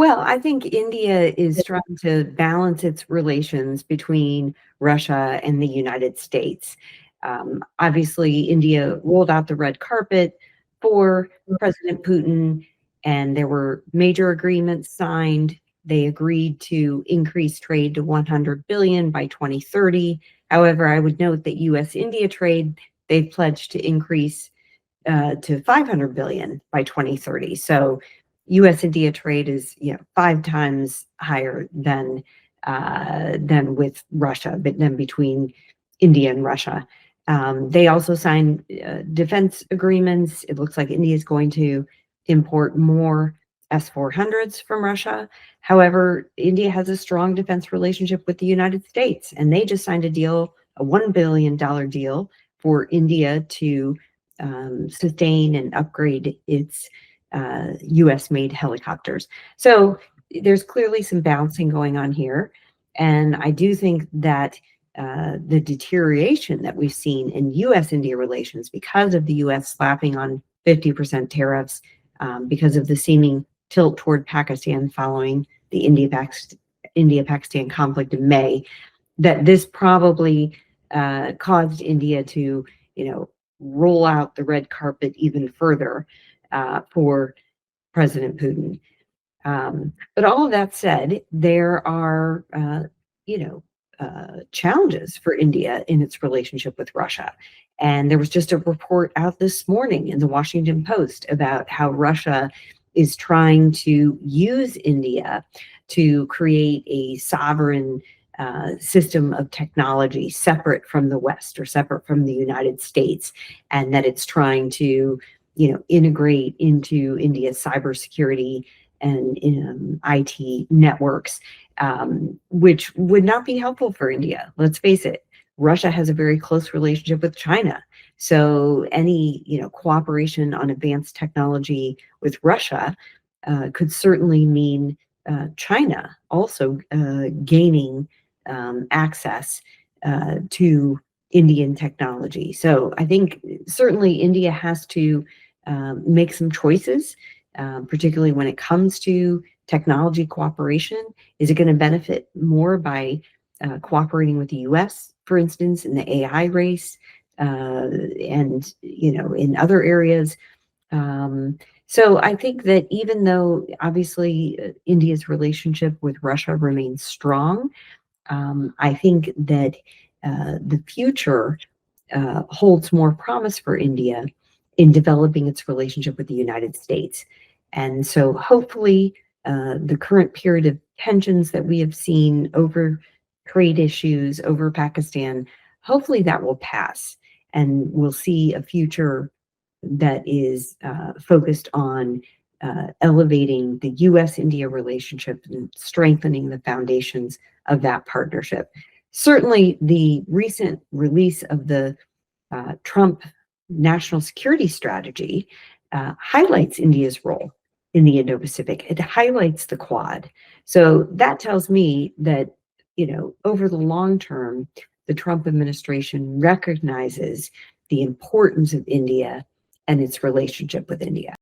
Well, I think India is trying to balance its relations between Russia and the United States. Obviously, India rolled out the red carpet for President Putin, and there were major agreements signed. They agreed to increase trade to 100 billion by 2030. However, I would note that U.S.-India trade, they've pledged to increase to 500 billion by 2030. So U.S.-India trade is 5 times higher than with Russia, but then between India and Russia. They also signed defense agreements. It looks like India is going to import more S-400s from Russia. However, India has a strong defense relationship with the United States, and they just signed a deal, a $1 billion deal for India to sustain and upgrade its US-made helicopters. So there's clearly some balancing going on here. And I do think that the deterioration that we've seen in US-India relations because of the US slapping on 50% tariffs, because of the seeming tilt toward Pakistan following the India-Pakistan conflict in May, that this probably caused India to, roll out the red carpet even further for President Putin. But all of that said, there are, challenges for India in its relationship with Russia. And there was just a report out this morning in the Washington Post about how Russia is trying to use India to create a sovereign system of technology separate from the West or separate from the United States, and that it's trying to, integrate into India's cybersecurity and IT networks, which would not be helpful for India. Let's face it, Russia has a very close relationship with China. So any, cooperation on advanced technology with Russia could certainly mean China also gaining access to Indian technology. So I think certainly India has to make some choices, particularly when it comes to technology cooperation. Is it going to benefit more by cooperating with the US, for instance, in the AI race, and in other areas? So I think that even though obviously India's relationship with Russia remains strong, I think that the future holds more promise for India in developing its relationship with the United States. And so hopefully the current period of tensions that we have seen over trade issues, over Pakistan, hopefully that will pass, and we'll see a future that is focused on elevating the US-India relationship and strengthening the foundations of that partnership. Certainly, the recent release of the Trump national security strategy highlights India's role in the Indo-Pacific. It highlights the Quad. So that tells me that, over the long term, the Trump administration recognizes the importance of India and its relationship with India.